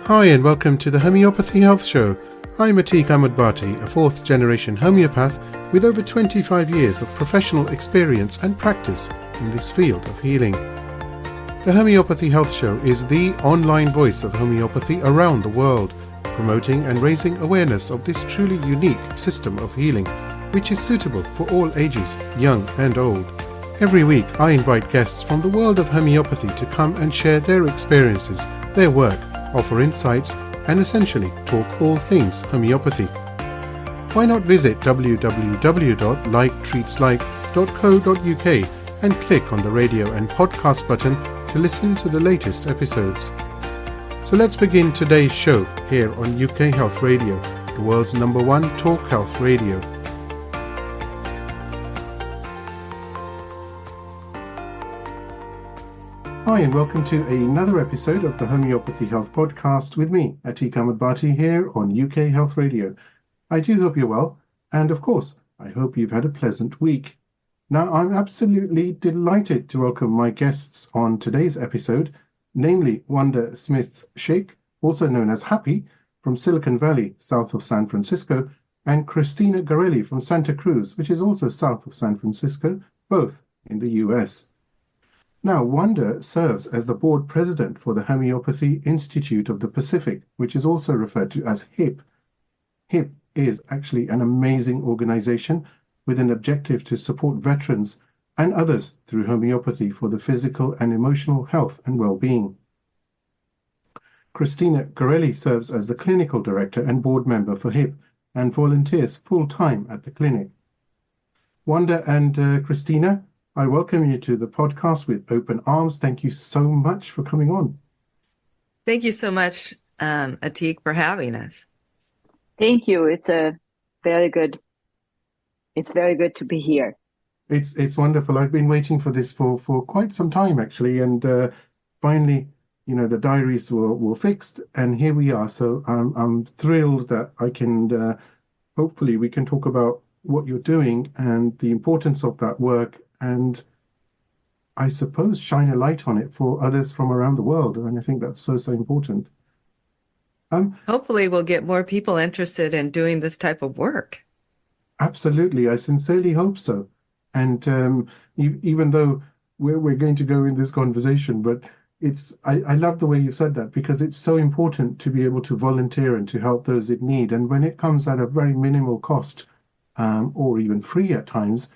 Hi and welcome to the Homeopathy Health Show. I'm Atiq Ahmed Bhatti, a fourth generation homeopath with over 25 years of professional experience and practice in this field of healing. The Homeopathy Health Show is the online voice of homeopathy around the world, promoting and raising awareness of this truly unique system of healing, which is suitable for all ages, young and old. Every week I invite guests from the world of homeopathy to come and share their experiences, their work, offer insights, and essentially talk all things homeopathy. Why not visit www.liketreatslike.co.uk and click on the radio and podcast button to listen to the latest episodes. So let's begin today's show here on UK Health Radio, the world's #1 talk health radio. Hi and welcome to another episode of the Homeopathy Health Podcast with me, Atiq Ahmed Bhatti, here on UK Health Radio. I do hope you're well, and of course, I hope you've had a pleasant week. Now, I'm absolutely delighted to welcome my guests on today's episode, namely Wanda Smith-Schick, also known as Happy, from Silicon Valley, south of San Francisco, and Cristina Garelli from Santa Cruz, which is also south of San Francisco, both in the US. Now, Wanda serves as the board president for the Homeopathy Institute of the Pacific, which is also referred to as HIP. HIP is actually an amazing organization with an objective to support veterans and others through homeopathy for the physical and emotional health and well-being. Cristina Garelli serves as the clinical director and board member for HIP and volunteers full-time at the clinic. Wanda and Cristina, I welcome you to the podcast with open arms. Thank you so much for coming on. Thank you so much, Atiq, for having us. Thank you. It's very good to be here. It's wonderful. I've been waiting for this for quite some time, actually. And finally, the diaries were fixed and here we are. So I'm thrilled that I can, hopefully we can talk about what you're doing and the importance of that work, and I suppose shine a light on it for others from around the world. And I think that's so important. Hopefully we'll get more people interested in doing this type of work. Absolutely. I sincerely hope so. And even though we're going to go in this conversation, but I love the way you said that, because it's so important to be able to volunteer and to help those in need. And when it comes at a very minimal cost, or even free at times,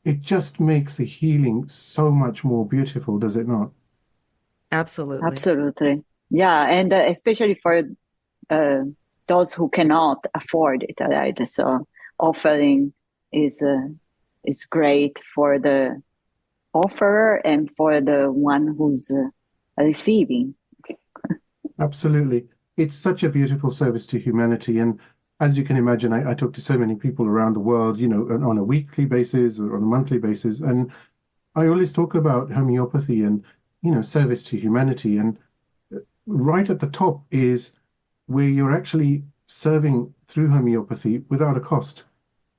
it just makes the healing so much more beautiful, does it not? Absolutely. Yeah, and especially for those who cannot afford it, right? So offering is great for the offerer and for the one who's receiving. Absolutely. It's such a beautiful service to humanity. And as you can imagine, I talk to so many people around the world, on a weekly basis or on a monthly basis. And I always talk about homeopathy and, service to humanity. And right at the top is where you're actually serving through homeopathy without a cost.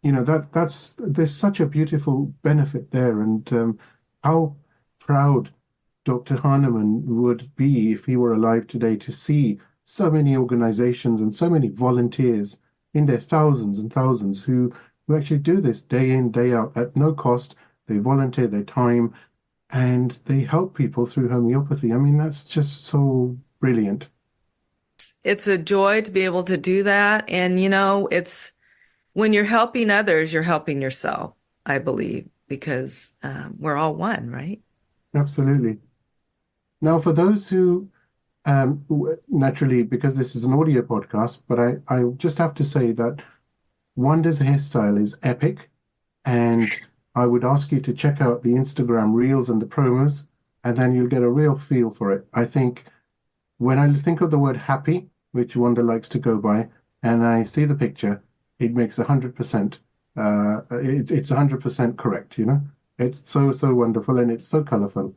There's such a beautiful benefit there. And how proud Dr. Hahnemann would be if he were alive today to see so many organizations and so many volunteers in their thousands and thousands who actually do this day in, day out at no cost. They volunteer their time and they help people through homeopathy. I mean, that's just so brilliant. It's a joy to be able to do that. And, it's when you're helping others, you're helping yourself, I believe, because we're all one, right? Absolutely. Now, for those who naturally, because this is an audio podcast, but I just have to say that Wanda's hairstyle is epic, and I would ask you to check out the Instagram reels and the promos, and then you'll get a real feel for it. I think when I think of the word happy, which Wanda likes to go by, and I see the picture, it makes 100%. It's 100% correct. It's so wonderful and it's so colorful.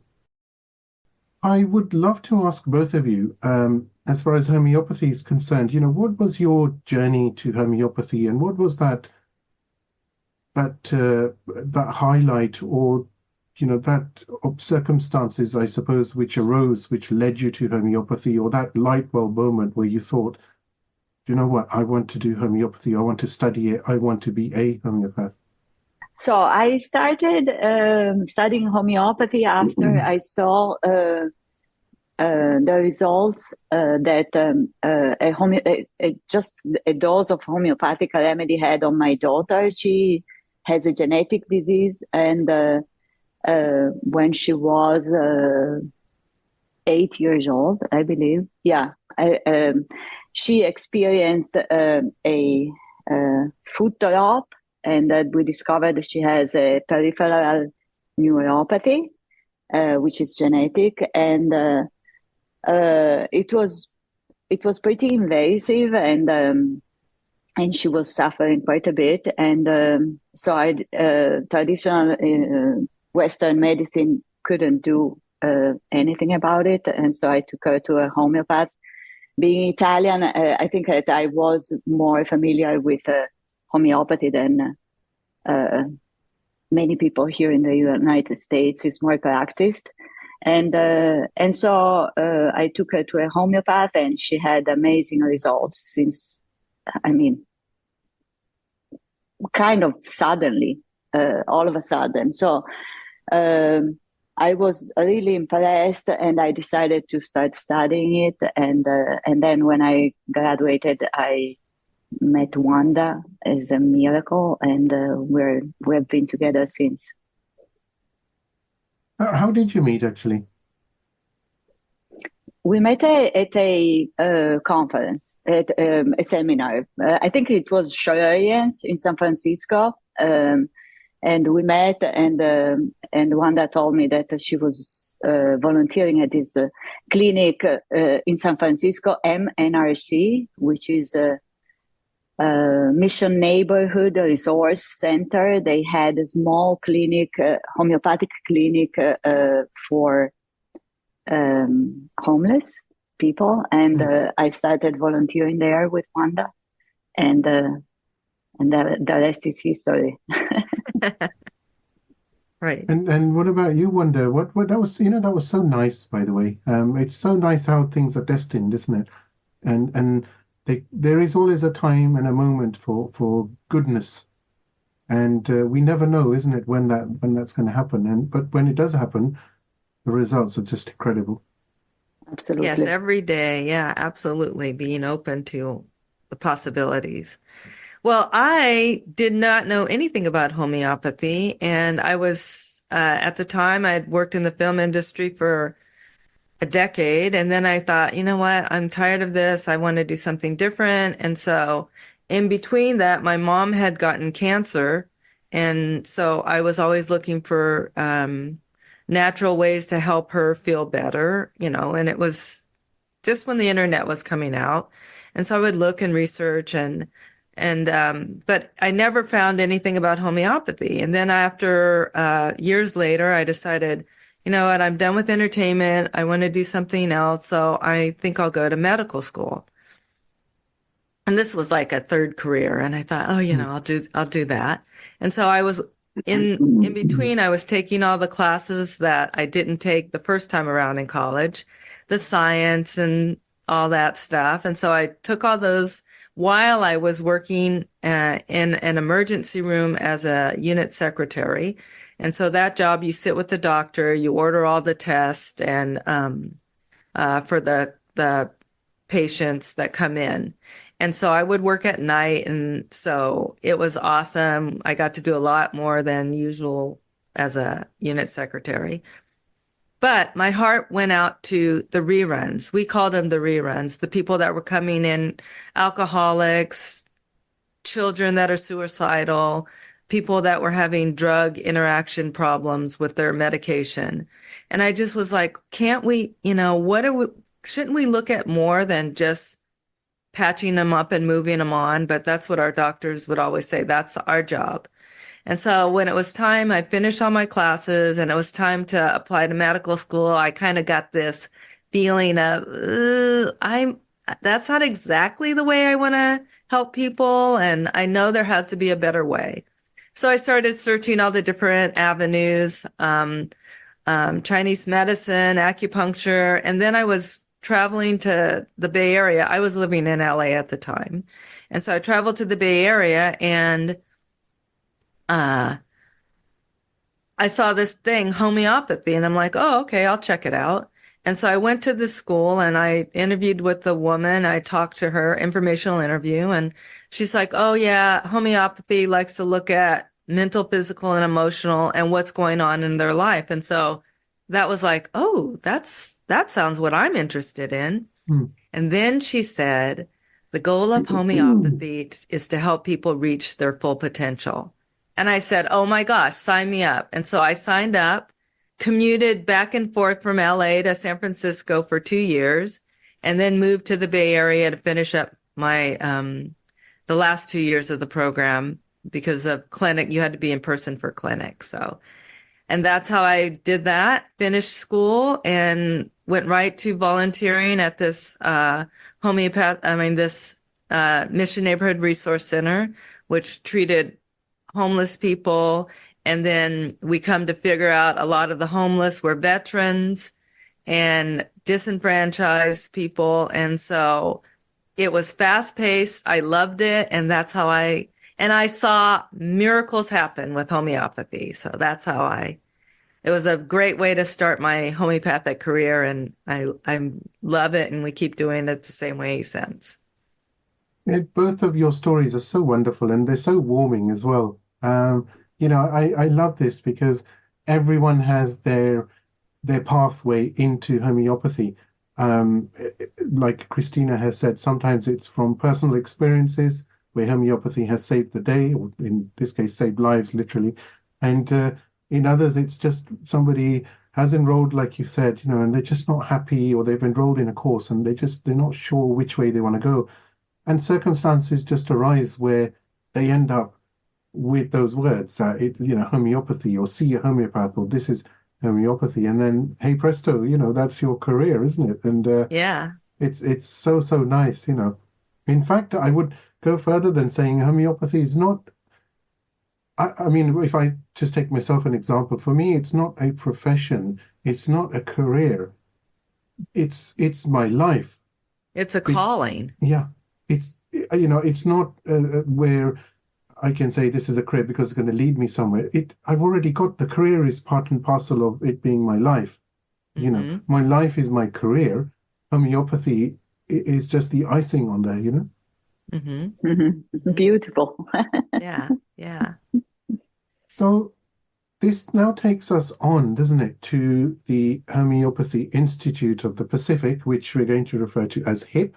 I would love to ask both of you, as far as homeopathy is concerned, what was your journey to homeopathy, and what was that highlight or that circumstances, I suppose, which arose, which led you to homeopathy, or that light bulb moment where you thought, you know what, I want to do homeopathy, I want to study it, I want to be a homeopath? So I started studying homeopathy after I saw the results that just a dose of homeopathic remedy had on my daughter. She has a genetic disease, and when she was 8 years old, I believe, she experienced a foot drop, and we discovered that she has a peripheral neuropathy, which is genetic, and it was pretty invasive, and she was suffering quite a bit, and so traditional Western medicine couldn't do anything about it, and so I took her to a homeopath. Being Italian, I think that I was more familiar with homeopathy than many people here in the United States. Is more practiced, and so I took her to a homeopath, and she had amazing results. Since, kind of suddenly, all of a sudden. So I was really impressed, and I decided to start studying it. And then when I graduated, I met Wanda as a miracle, and we've been together since. How did you meet, actually? We met at a conference, at a seminar. I think it was Schroerians in San Francisco. And we met, and Wanda told me that she was volunteering at this clinic in San Francisco, MNRC, which is a Mission Neighborhood Resource Center. They had a small clinic, homeopathic clinic for homeless people, and I started volunteering there with Wanda, and the rest is history. Right. And what about you, Wanda? What that was, that was so nice, by the way. It's so nice how things are destined, isn't it? And there is always a time and a moment for goodness, and we never know, isn't it, when that's going to happen? But when it does happen, the results are just incredible. Absolutely. Yes, every day. Yeah, absolutely. Being open to the possibilities. Well, I did not know anything about homeopathy, and I was, at the time, I had worked in the film industry for a decade, and then I thought, you know what, I'm tired of this, I want to do something different, and so in between that, my mom had gotten cancer, and so I was always looking for natural ways to help her feel better, and it was just when the internet was coming out, and so I would look and research but I never found anything about homeopathy. And then after years later, I decided, you know what, I'm done with entertainment. I want to do something else. So I think I'll go to medical school. And this was like a third career. And I thought, I'll do that. And so I was in between, I was taking all the classes that I didn't take the first time around in college, the science and all that stuff. And so I took all those while I was working in an emergency room as a unit secretary. And so that job, you sit with the doctor, you order all the tests and for the patients that come in. And so I would work at night, and so it was awesome. I got to do a lot more than usual as a unit secretary. But my heart went out to the reruns. We called them the reruns, the people that were coming in, alcoholics, children that are suicidal, people that were having drug interaction problems with their medication. And I just was like, can't we, shouldn't we look at more than just patching them up and moving them on? But that's what our doctors would always say. That's our job. And so when it was time, I finished all my classes and it was time to apply to medical school, I kind of got this feeling of, that's not exactly the way I want to help people. And I know there has to be a better way. So I started searching all the different avenues, Chinese medicine, acupuncture, and then I was traveling to the Bay Area. I was living in LA at the time. And so I traveled to the Bay Area, and I saw this thing, homeopathy, and I'm like, oh, okay, I'll check it out. And so I went to the school and I interviewed with the woman. I talked to her, informational interview, and she's like, oh yeah, homeopathy likes to look at mental, physical, and emotional and what's going on in their life. And so that was like, oh, that sounds what I'm interested in. And then she said, the goal of homeopathy is to help people reach their full potential. And I said, oh my gosh, sign me up. And so I signed up, commuted back and forth from LA to San Francisco for 2 years, and then moved to the Bay Area to finish up my, the last 2 years of the program because of clinic. You had to be in person for clinic. So, and that's how I did that, finished school and went right to volunteering at this, Mission Neighborhood Resource Center, which treated homeless people. And then we come to figure out a lot of the homeless were veterans and disenfranchised people. And so it was fast paced. I loved it. And that's how I saw miracles happen with homeopathy. So that's how it was a great way to start my homeopathic career. And I love it. And we keep doing it the same way since. Both of your stories are so wonderful and they're so warming as well. I love this because everyone has their pathway into homeopathy. Like Cristina has said, sometimes it's from personal experiences where homeopathy has saved the day, or in this case, saved lives, literally. And in others, it's just somebody has enrolled, like you said, and they're just not happy, or they've enrolled in a course and they're not sure which way they want to go. And circumstances just arise where they end up with those words, homeopathy, or see a homeopath, or this is homeopathy, and then hey presto, that's your career, isn't it? And yeah, it's so nice. In fact, I would go further than saying homeopathy is not. I mean, if I just take myself an example, for me, it's not a profession, it's not a career, it's my life. It's a calling. It's not where I can say this is a career because it's going to lead me somewhere. I've already got the career is part and parcel of it being my life. My life is my career. Homeopathy is just the icing on there. Beautiful. Yeah. So this now takes us on, doesn't it, to the Homeopathy Institute of the Pacific, which we're going to refer to as HIP.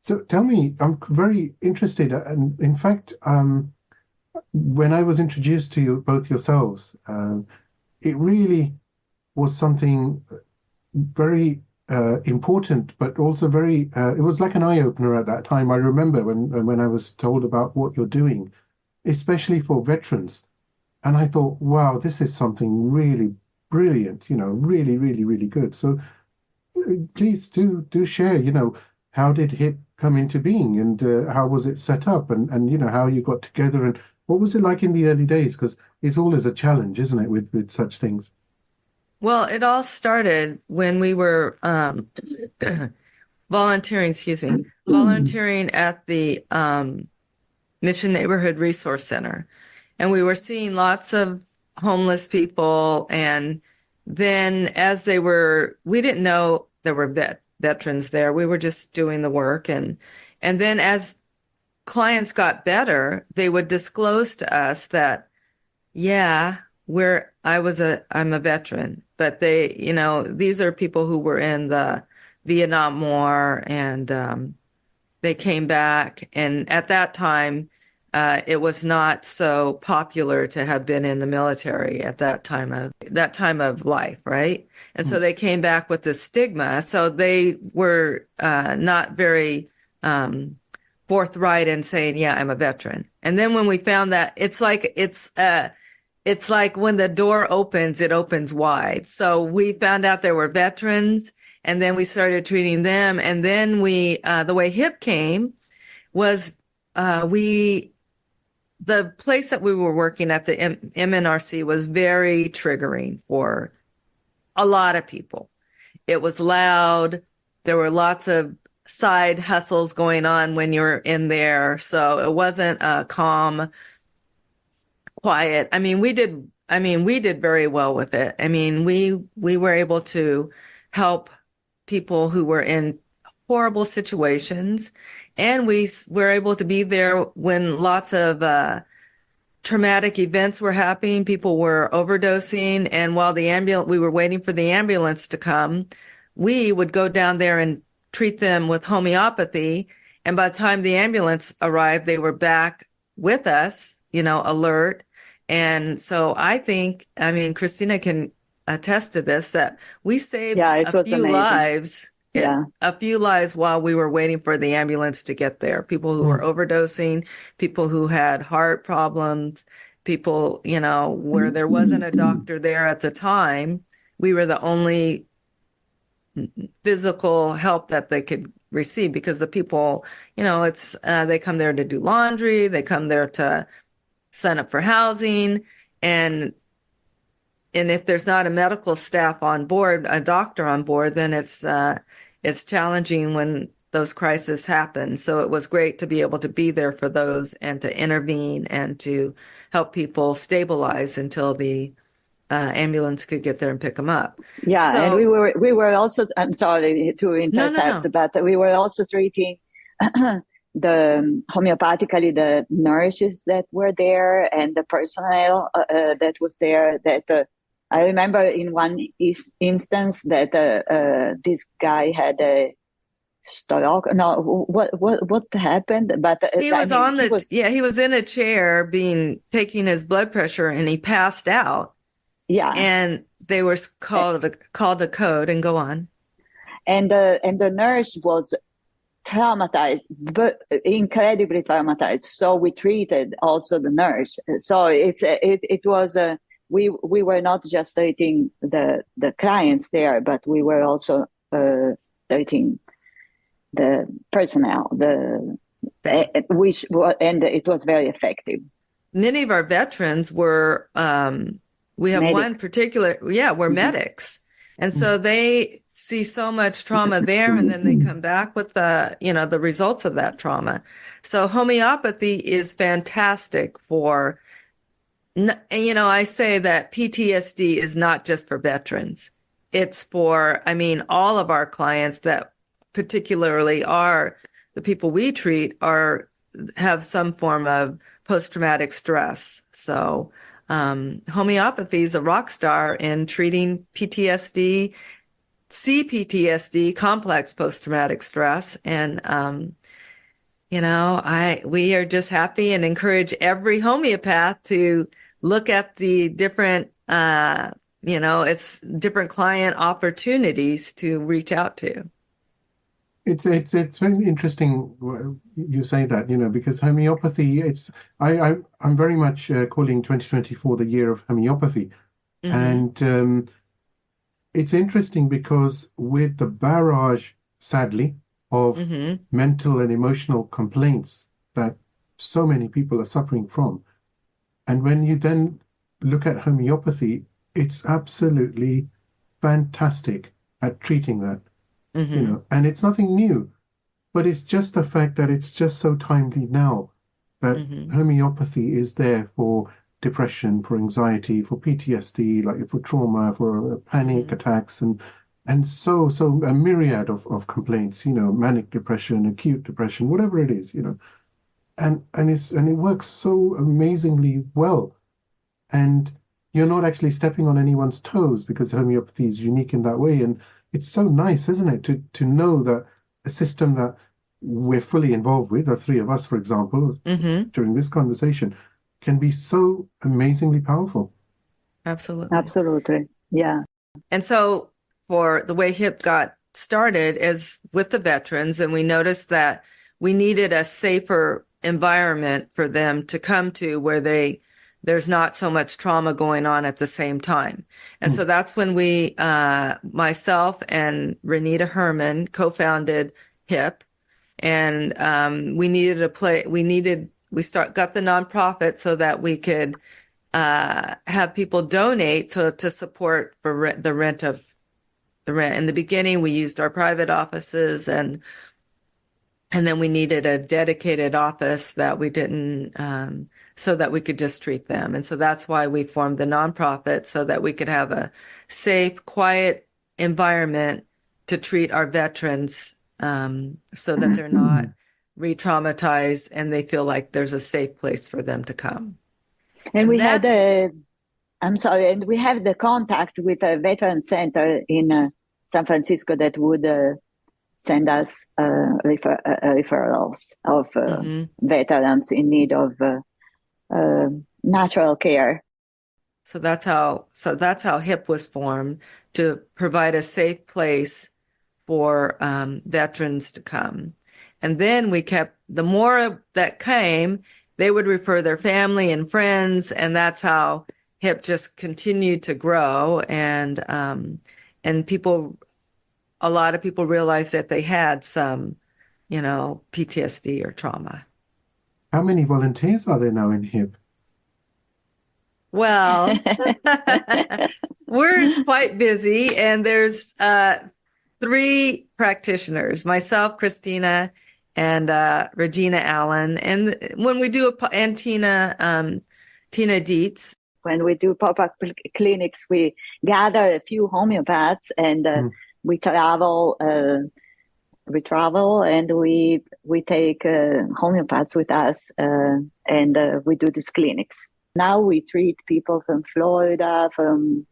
So tell me, I'm very interested. And in fact, when I was introduced to you, both yourselves, it really was something very important, but also very, it was like an eye-opener at that time. I remember when I was told about what you're doing, especially for veterans. And I thought, wow, this is something really brilliant, really, really, really good. So please do share, how did HIP come into being, and how was it set up, and how you got together, and what was it like in the early days? Because it's always a challenge, isn't it, with such things? Well, it all started when we were volunteering at the Mission Neighborhood Resource Center. And we were seeing lots of homeless people. And then we didn't know there were veterans there. We were just doing the work. And then as clients got better, they would disclose to us that, I'm a veteran, but these are people who were in the Vietnam War, and they came back. And at that time, it was not so popular to have been in the military at that time of life, right? And so they came back with this stigma. So they were not very forthright in saying, I'm a veteran. And then when we found that, it's like when the door opens, it opens wide. So we found out there were veterans, and then we started treating them. And then the way HIP came was, we the place that we were working at, the MNRC, was very triggering for a lot of people. It was loud. There were lots of side hustles going on when you're in there. So it wasn't calm, quiet. We did very well with it. We were able to help people who were in horrible situations, and we were able to be there when lots of traumatic events were happening. People were overdosing, and while we were waiting for the ambulance to come, we would go down there and treat them with homeopathy. And by the time the ambulance arrived, they were back with us, alert. And so I think, Cristina can attest to this, that we saved a few lives. Yeah. A few lives while we were waiting for the ambulance to get there. People who were overdosing, people who had heart problems, people, where there wasn't a doctor there at the time. We were the only physical help that they could receive, because the people, they come there to do laundry, they come there to sign up for housing, and if there's not a medical staff on board, a doctor on board, then it's challenging when those crises happen. So it was great to be able to be there for those and to intervene and to help people stabilize until the ambulance could get there and pick them up. Yeah, so, and we were also, I'm sorry to intercept, no. but we were also treating homeopathically the nurses that were there and the personnel that was there. That I remember in one instance that this guy had a stroke. No, what happened? But he was he was in a chair taking his blood pressure, and he passed out. Yeah, and they were called a code, and go on. And the nurse was traumatized, but incredibly traumatized. So we treated also the nurse. So it was we were not just treating the clients there, but we were also treating the personnel. And it was very effective. Many of our veterans were. We have medics. One particular, we're medics. And so they see so much trauma there, and then they come back with the results of that trauma. So homeopathy is fantastic for, I say that PTSD is not just for veterans. It's for, all of our clients that particularly are the people we treat have some form of post-traumatic stress. So homeopathy is a rock star in treating PTSD, CPTSD, complex post-traumatic stress. And, we are just happy and encourage every homeopath to look at the different, it's different client opportunities to reach out to. It's very interesting you say that, because homeopathy, I'm very much calling 2024 the year of homeopathy. Mm-hmm. And it's interesting because with the barrage, sadly, of mental and emotional complaints that so many people are suffering from, and when you then look at homeopathy, it's absolutely fantastic at treating that. Mm-hmm. And it's nothing new, but it's just the fact that it's just so timely now that homeopathy is there for depression, for anxiety, for PTSD, like for trauma, for panic attacks, and so a myriad of complaints, manic depression, acute depression, whatever it is, and it works so amazingly well, and you're not actually stepping on anyone's toes because homeopathy is unique in that way. And it's so nice, isn't it, to know that a system that we're fully involved with, the three of us, for example, during this conversation, can be so amazingly powerful. Absolutely. Yeah. And so for the way HIP got started is with the veterans, and we noticed that we needed a safer environment for them to come to where there's not so much trauma going on at the same time. And so that's when we, myself and Renita Herman co-founded HIP, and we needed got the nonprofit so that we could have people donate to support for the rent. In the beginning, we used our private offices, and then we needed a dedicated office that we didn't, so that we could just treat them. And so that's why we formed the nonprofit, so that we could have a safe, quiet environment to treat our veterans, so that they're not re-traumatized and they feel like there's a safe place for them to come. And we had and we have the contact with a veteran center in San Francisco that would send us referrals of veterans in need of natural care. So that's how HIP was formed, to provide a safe place for veterans to come. And then the more that came, they would refer their family and friends, and that's how HIP just continued to grow. And a lot of people realized that they had some, PTSD or trauma. How many volunteers are there now in HIP? Well, we're quite busy, and there's 3 practitioners, myself, Cristina, and Regina Allen. And when we do Tina Dietz. When we do pop-up clinics, we gather a few homeopaths, and we travel and we take homeopaths with us, and we do these clinics. Now we treat people from Florida, from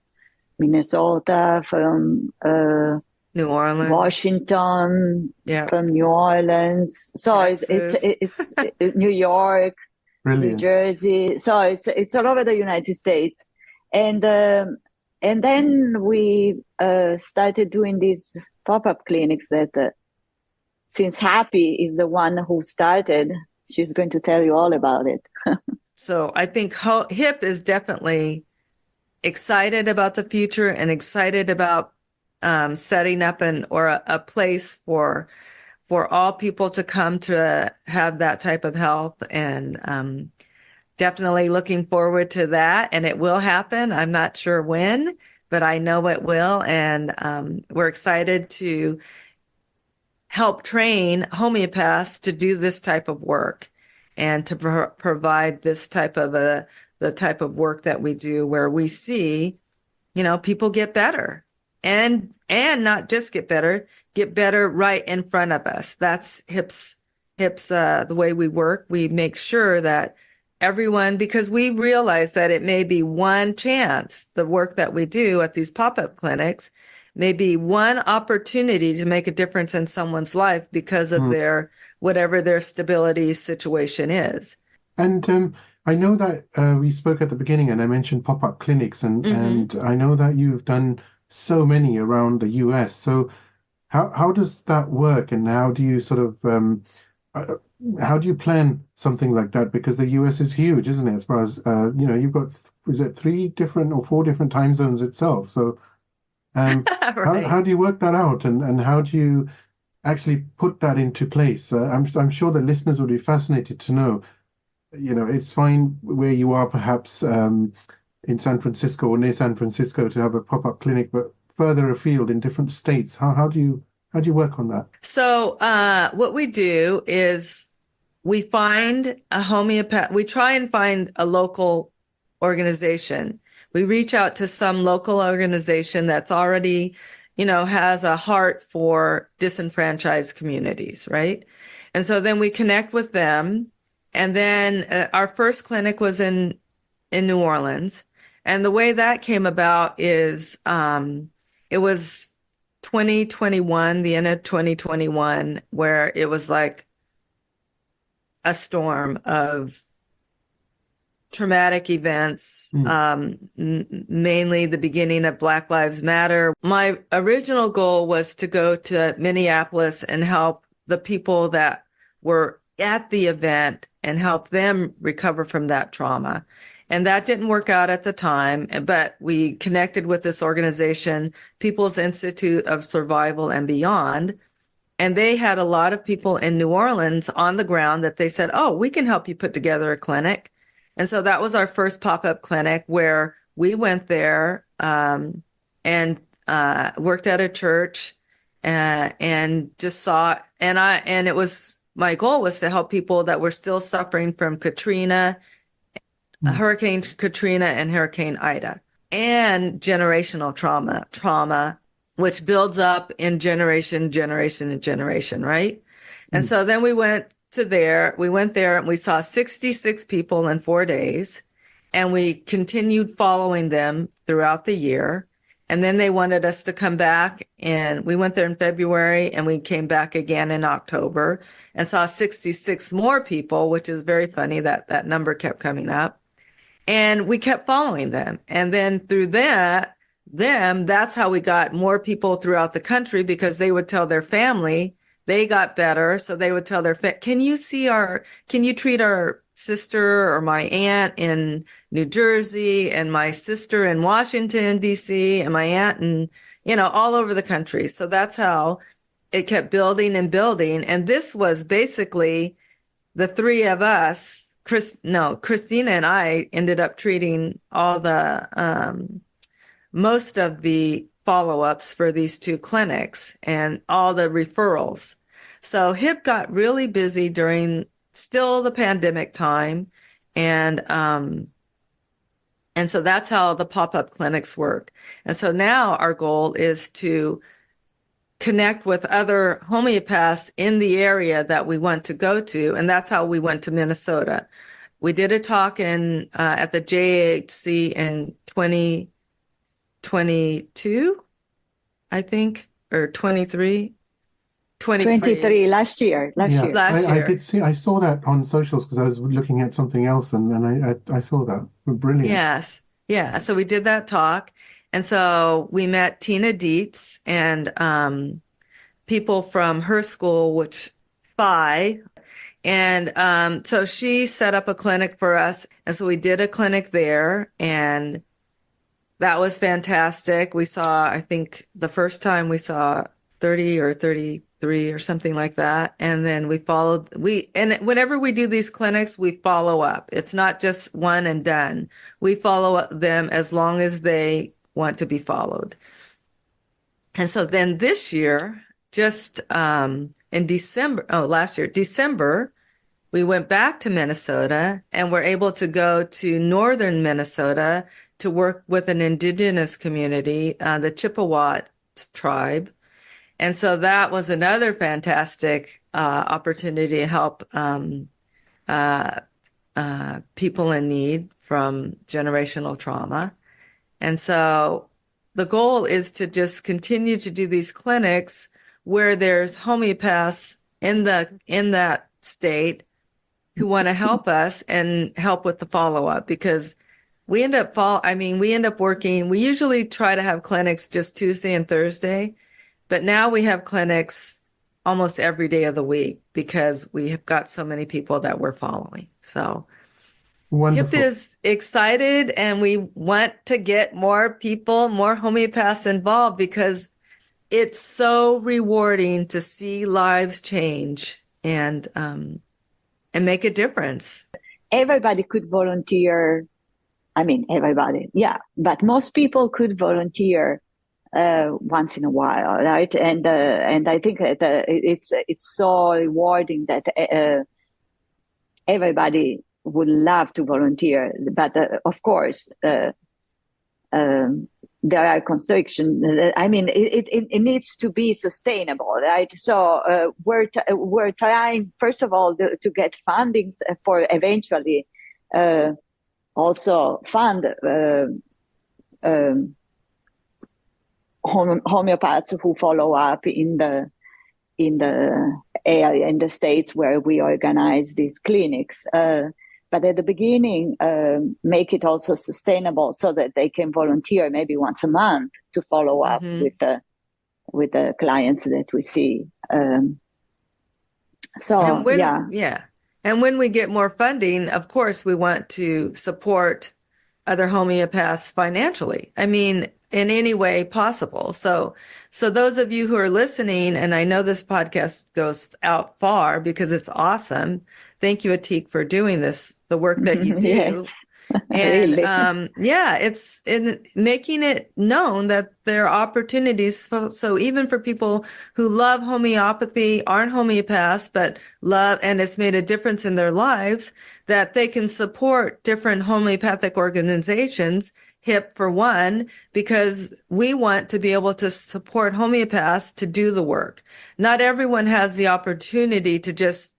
Minnesota, from New Orleans, Washington, from New Orleans. So it's New York, Brilliant. New Jersey. So it's all over the United States, and then we started doing these pop-up clinics that since Happy is the one who started, she's going to tell you all about it. So I think HIP is definitely excited about the future and excited about setting up a place for all people to come to have that type of health, and definitely looking forward to that. And it will happen. I'm not sure when, but I know it will. And we're excited to help train homeopaths to do this type of work, and to provide this type of the type of work that we do, where we see, people get better, and not just get better right in front of us. That's HIP's the way we work. We make sure that everyone, because we realize that it may be one chance, the work that we do at these pop-up clinics may be one opportunity to make a difference in someone's life because of whatever their stability situation is. And I know that we spoke at the beginning, and I mentioned pop-up clinics, and I know that you've done so many around the US. So how does that work, and how do you sort of how do you plan something like that? Because the US is huge, isn't it? As far as you've got, is it 3 different or 4 different time zones itself? So right. how do you work that out, and how do you actually put that into place? I'm sure the listeners would be fascinated to know. It's fine where you are, perhaps in San Francisco or near San Francisco, to have a pop-up clinic, but further afield in different states, how do you work on that? So what we do is we find a homeopath. We try and find a local organization. We reach out to some local organization that's already, has a heart for disenfranchised communities, right? And so then we connect with them. And then our first clinic was in New Orleans. And the way that came about is it was 2021, the end of 2021, where it was like a storm of traumatic events, mainly the beginning of Black Lives Matter. My original goal was to go to Minneapolis and help the people that were at the event and help them recover from that trauma. And that didn't work out at the time, but we connected with this organization, People's Institute of Survival and Beyond. And they had a lot of people in New Orleans on the ground that they said, oh, we can help you put together a clinic. And so that was our first pop-up clinic where we went there and worked at a church and just saw, and it was, my goal was to help people that were still suffering from Hurricane Katrina and Hurricane Ida, and generational trauma, which builds up in generation, right? And so then we went there and we saw 66 people in 4 days, and we continued following them throughout the year. And then they wanted us to come back, and we went there in February, and we came back again in October and saw 66 more people, which is very funny that that number kept coming up. And we kept following them. And then through that's how we got more people throughout the country, because they would tell their family they got better. So they would tell their can you treat our sister or my aunt in New Jersey, and my sister in Washington, D.C., and my aunt in, all over the country. So that's how it kept building and building. And this was basically the three of us, Cristina and I ended up treating all the, most of the follow-ups for these two clinics and all the referrals. So HIP got really busy during still the pandemic time. And so that's how the pop-up clinics work. And so now our goal is to connect with other homeopaths in the area that we want to go to. And that's how we went to Minnesota. We did a talk at the JHC in 2022, I think, or 23. 23 last year. I did see. I saw that on socials because I was looking at something else, and I saw that. Brilliant. Yes, yeah. So we did that talk, and so we met Tina Dietz and people from her school, which Phi, and so she set up a clinic for us, and so we did a clinic there, and that was fantastic. We saw, I think, the first time we saw 30 or 33 or something like that. And then and whenever we do these clinics, we follow up. It's not just one and done. We follow up them as long as they want to be followed. And so then this year, just in last year, December, we went back to Minnesota and were able to go to northern Minnesota to work with an indigenous community, the Chippewa tribe. And so that was another fantastic opportunity to help people in need from generational trauma. And so the goal is to just continue to do these clinics where there's homeopaths in that state who want to help us and help with the follow-up, because we end up working. We usually try to have clinics just Tuesday and Thursday, but now we have clinics almost every day of the week because we have got so many people that we're following. So wonderful. HIP is excited, and we want to get more people, more homeopaths involved, because it's so rewarding to see lives change and make a difference. Everybody could volunteer. I mean, everybody, yeah, but most people could volunteer once in a while, right? And I think that it's so rewarding that everybody would love to volunteer, but of course there are constrictions. I mean, it needs to be sustainable, right? So we're trying, first of all, to get fundings for eventually also fund homeopaths who follow up in the area, in the states where we organize these clinics. But at the beginning, make it also sustainable so that they can volunteer maybe once a month to follow up with the clients that we see. And when we get more funding, of course, we want to support other homeopaths financially. I mean, in any way possible. So those of you who are listening, and I know this podcast goes out far because it's awesome. Thank you, Atik, for doing this, the work that you do. Yes. And Really. it's in making it known that there are opportunities. So even for people who love homeopathy, aren't homeopaths, but love, and it's made a difference in their lives, that they can support different homeopathic organizations, HIP for one, because we want to be able to support homeopaths to do the work. Not everyone has the opportunity to just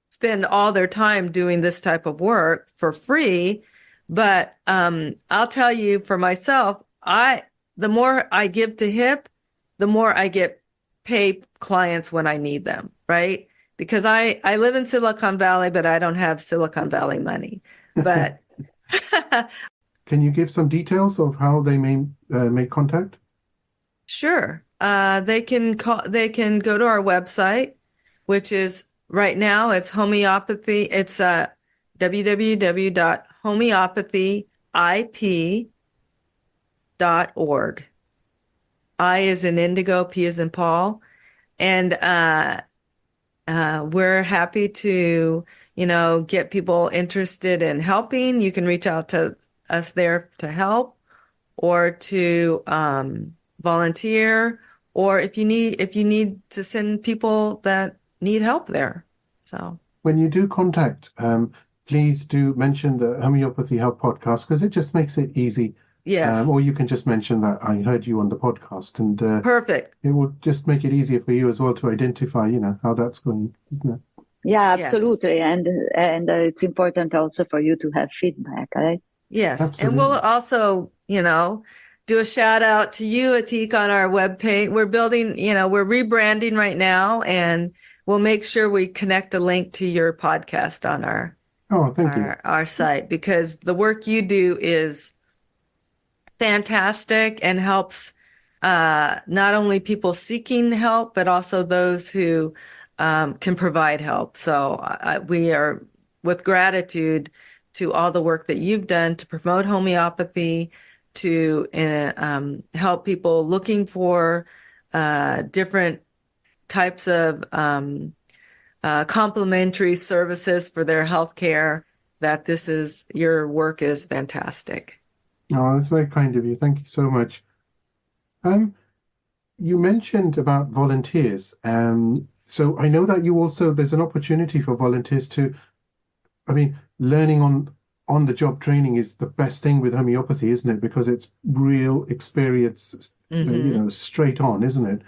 spend all their time doing this type of work for free. But I'll tell you for myself, the more I give to HIP, the more I get paid clients when I need them, right? Because I live in Silicon Valley, but I don't have Silicon Valley money. But can you give some details of how they may make contact? Sure. They can go to our website, which is right now it's homeopathy. It's www.homeopathyip.org. I is in indigo, P is in Paul. And we're happy to, get people interested in helping. You can reach out to us there to help or to volunteer, or if you need to send people that need help there. So when you do contact, please do mention the Homeopathy Health podcast, because it just makes it easy. Yes. Or you can just mention that I heard you on the podcast, and perfect. It will just make it easier for you as well to identify, how that's going, isn't it? Yeah, absolutely. Yes. And it's important also for you to have feedback, right? Yes. Absolutely. And we'll also, do a shout out to you, Atik, on our webpage. We're building, we're rebranding right now, and we'll make sure we connect a link to your podcast on our site, because the work you do is fantastic and helps not only people seeking help, but also those who can provide help. So we are, with gratitude to all the work that you've done to promote homeopathy, to help people looking for different types of complementary services for their healthcare, that your work is fantastic. Oh, that's very kind of you. Thank you so much. You mentioned about volunteers. So I know that there's an opportunity for volunteers learning on the job training is the best thing with homeopathy, isn't it? Because it's real experience, straight on, isn't it?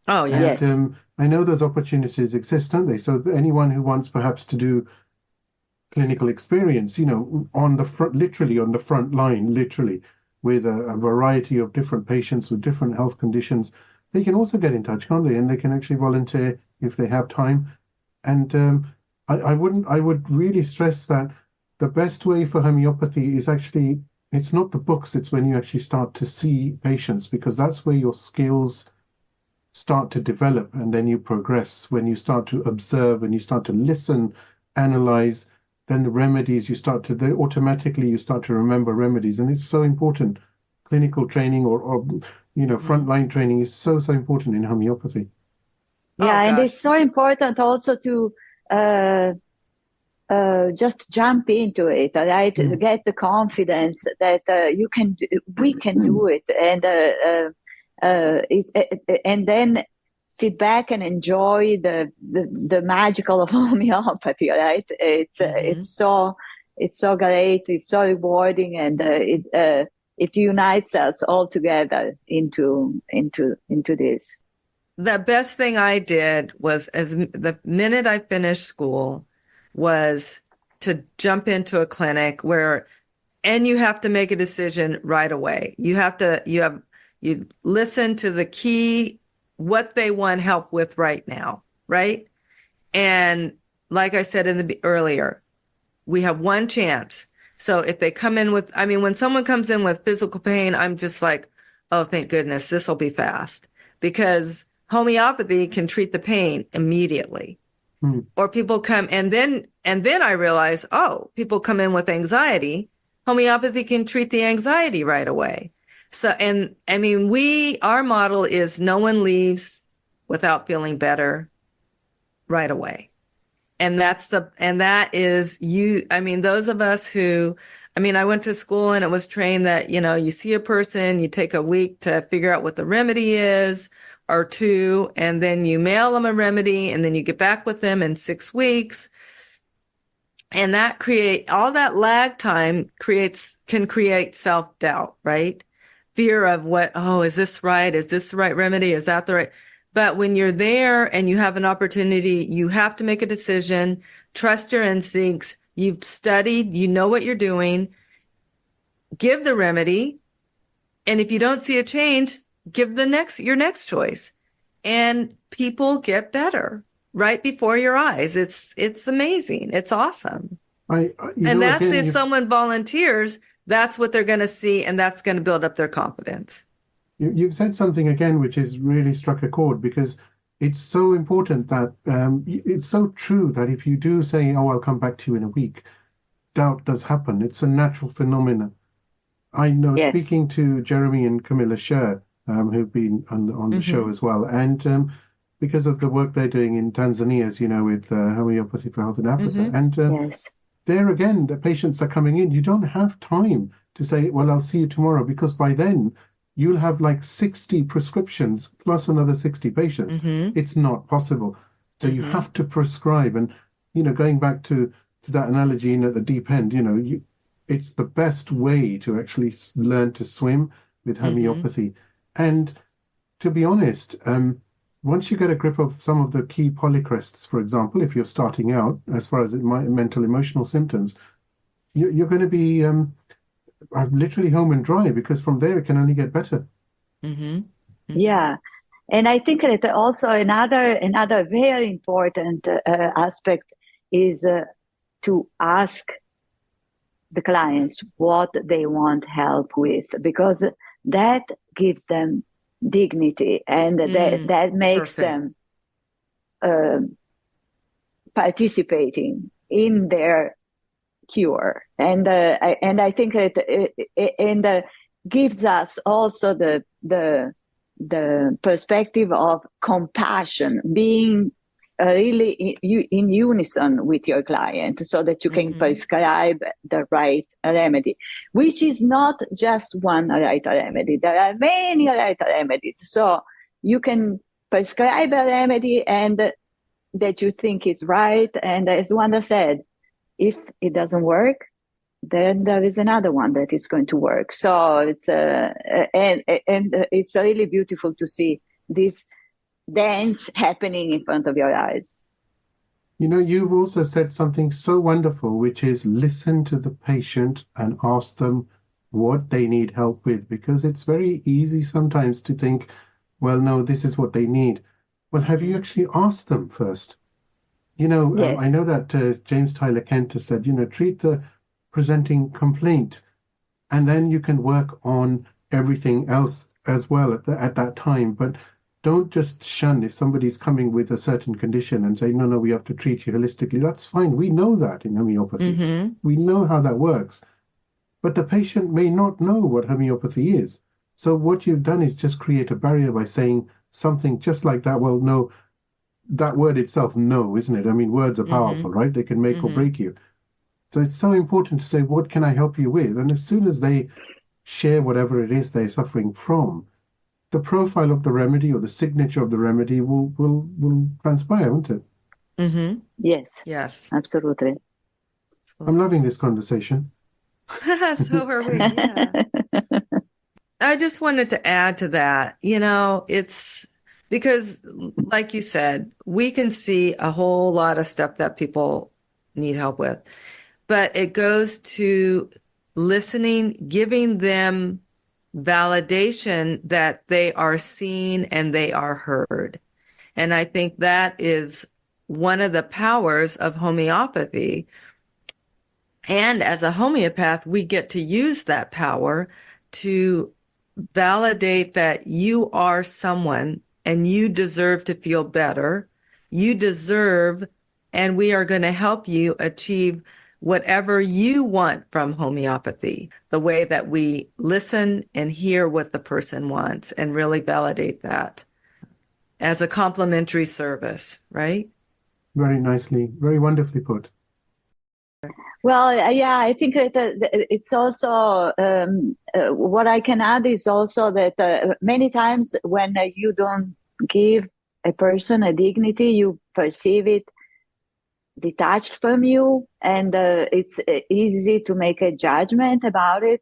Oh, yes. And I know those opportunities exist, don't they? So anyone who wants perhaps to do clinical experience, on the front, literally on the front line, with a variety of different patients with different health conditions, they can also get in touch, can't they? And they can actually volunteer if they have time. And I would really stress that the best way for homeopathy is actually, it's not the books, it's when you actually start to see patients, because that's where your skills start to develop, and then you progress. When you start to observe and you start to listen, analyze, then the remedies, you start to remember remedies. And it's so important. Clinical training or frontline training is so important in homeopathy. Yeah, and it's so important also to just jump into it, right? Get the confidence that we can do it, and then sit back and enjoy the magical of homeopathy, right? It's so great, it's so rewarding, and it unites us all together into this. The best thing I did was, the minute I finished school, was to jump into a clinic and you have to make a decision right away. You listen to the key, what they want help with right now, right? And like I said earlier, we have one chance. So if they come in when someone comes in with physical pain, I'm just like, oh, thank goodness, this will be fast, because homeopathy can treat the pain immediately. Or people come, and then I realize, people come in with anxiety. Homeopathy can treat the anxiety right away. So, and I mean, our model is no one leaves without feeling better right away. And that is you. I mean, those of us who, I mean, I went to school and it was trained that, you see a person, you take a week to figure out what the remedy is or 2, and then you mail them a remedy and then you get back with them in 6 weeks. And that all that lag time can create self-doubt, right? Fear of is this right? Is this the right remedy? Is that the right? But when you're there and you have an opportunity, you have to make a decision, trust your instincts. You've studied, you know what you're doing, give the remedy. And if you don't see a change, give your next choice. And people get better right before your eyes. It's amazing. It's awesome. If someone volunteers, that's what they're going to see, and that's going to build up their confidence. You've said something again which has really struck a chord, because it's so important that it's so true that if you do say, I'll come back to you in a week, doubt does happen. It's a natural phenomenon. I know, yes. Speaking to Jeremy and Camilla Scher, who've been on the show as well, and because of the work they're doing in Tanzania, as you know, with Homeopathy for Health in Africa, and yes. There again, the patients are coming in. You don't have time to say, I'll see you tomorrow, because by then you'll have like 60 prescriptions plus another 60 patients. It's not possible. So you have to prescribe. And, going back to that analogy at the deep end, it's the best way to actually learn to swim with homeopathy. And to be honest, once you get a grip of some of the key polycrests, for example, if you're starting out, as far as mental, emotional symptoms, you're going to be literally home and dry, because from there it can only get better. Yeah. And I think that also another very important aspect is to ask the clients what they want help with, because that gives them dignity, and that makes them participating in their cure, and I think that gives us also the perspective of compassion, being really in unison with your client, so that you can prescribe the right remedy, which is not just one right remedy. There are many right remedies. So you can prescribe a remedy and that you think is right. And as Wanda said, if it doesn't work, then there is another one that is going to work. So it's and it's really beautiful to see this dance happening in front of your eyes. You've also said something so wonderful, which is listen to the patient and ask them what they need help with, because it's very easy sometimes to think, no, this is what they need. Well, have you actually asked them first? Yes. I know that James Tyler Kent has said, treat the presenting complaint, and then you can work on everything else as well at that time. But don't just shun if somebody's coming with a certain condition and say, no, we have to treat you holistically. That's fine. We know that in homeopathy. We know how that works. But the patient may not know what homeopathy is. So what you've done is just create a barrier by saying something just like that. Well, no, that word itself, no, isn't it? I mean, words are powerful, right? They can make or break you. So it's so important to say, what can I help you with? And as soon as they share whatever it is they're suffering from, the profile of the remedy or the signature of the remedy will transpire, won't it? Yes, absolutely. I'm loving this conversation. So are we. Yeah. I just wanted to add to that. It's because, like you said, we can see a whole lot of stuff that people need help with, but it goes to listening, giving them validation that they are seen and they are heard. And I think that is one of the powers of homeopathy. And as a homeopath, we get to use that power to validate that you are someone and you deserve to feel better. You deserve, and we are going to help you achieve whatever you want from homeopathy, the way that we listen and hear what the person wants and really validate that as a complimentary service, right? Very nicely, very wonderfully put. Well, yeah, I think that it's also what I can add is also that many times when you don't give a person a dignity, you perceive it detached from you, and it's easy to make a judgment about it.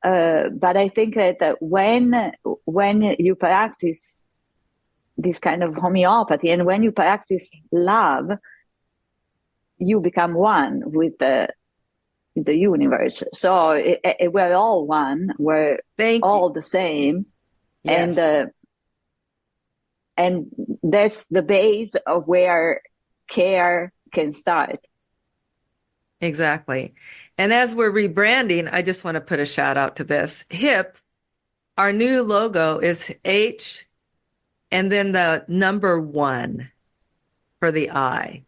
But I think that when you practice this kind of homeopathy and when you practice love, you become one with the universe. So we're all one. We're all the same. Yes. And that's the base of where care can start. Exactly. And as we're rebranding, I just want to put a shout out to this. HIP, our new logo is H and then the number 1 for the I,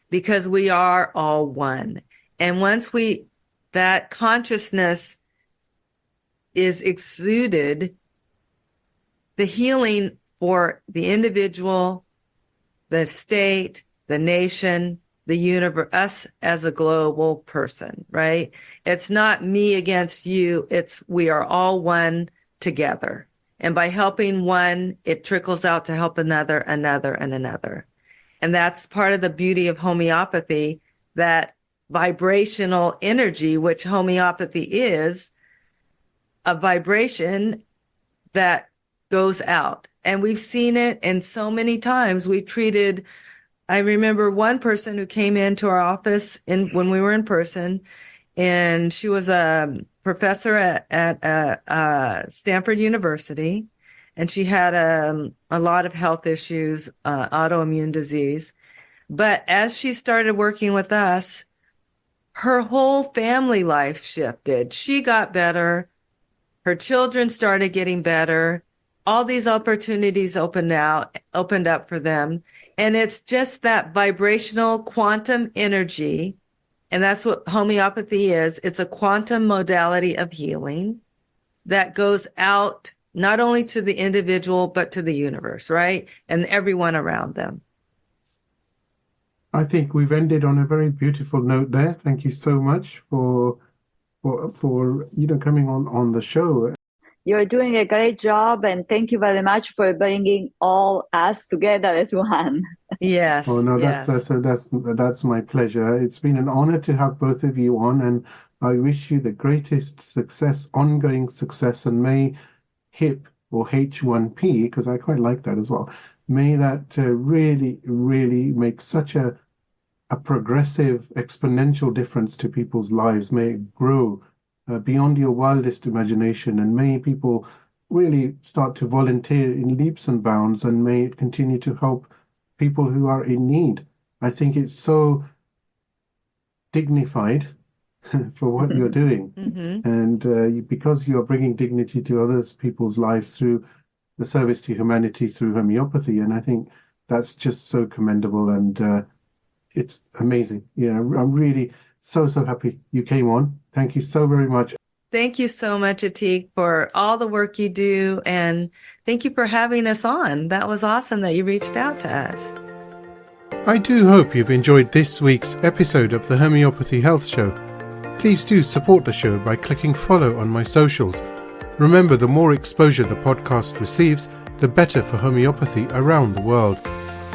because we are all one. And once that consciousness is exuded, the healing for the individual, the state, the nation, the universe, us as a global person, right? It's not me against you. We are all one together. And by helping one, it trickles out to help another, and another. And that's part of the beauty of homeopathy, that vibrational energy, which homeopathy is, a vibration that goes out. And we've seen it, and so many times I remember one person who came into our office when we were in person, and she was a professor at Stanford University, and she had a lot of health issues, autoimmune disease. But as she started working with us, her whole family life shifted. She got better. Her children started getting better. All these opportunities opened up for them. And it's just that vibrational quantum energy. And that's what homeopathy is. It's a quantum modality of healing that goes out not only to the individual, but to the universe, right? And everyone around them. I think we've ended on a very beautiful note there. Thank you so much for coming on the show. You're doing a great job, and thank you very much for bringing all us together as one. Yes. Oh no, yes. That's my pleasure. It's been an honor to have both of you on, and I wish you the greatest success, ongoing success, and may HIP or H1P, because I quite like that as well, may that really, really make such a progressive, exponential difference to people's lives. May it grow beyond your wildest imagination, and may people really start to volunteer in leaps and bounds, and may it continue to help people who are in need. I think it's so dignified for what you're doing. Mm-hmm. And because you're bringing dignity to others people's lives through the service to humanity through homeopathy, and I think that's just so commendable, and it's amazing. I'm really so happy you came on. Thank you so very much. Thank you so much, Atik, for all the work you do, and thank you for having us on. That was awesome that you reached out to us. I do hope you've enjoyed this week's episode of the Homeopathy Health Show. Please do support the show by clicking follow on my socials. Remember, the more exposure the podcast receives, the better for homeopathy around the world.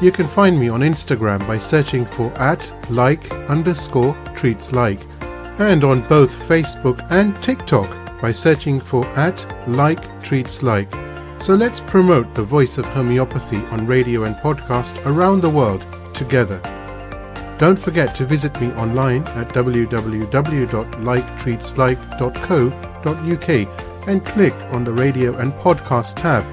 You can find me on Instagram by searching for @like_treatslike, and on both Facebook and TikTok by searching for @like_treatslike. So let's promote the voice of homeopathy on radio and podcast around the world together. Don't forget to visit me online at www.liketreatslike.co.uk and click on the radio and podcast tab.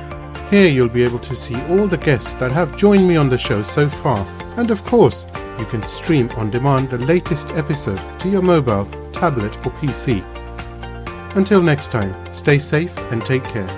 Here you'll be able to see all the guests that have joined me on the show so far, and of course you can stream on demand the latest episode to your mobile, tablet or PC. Until next time, stay safe and take care.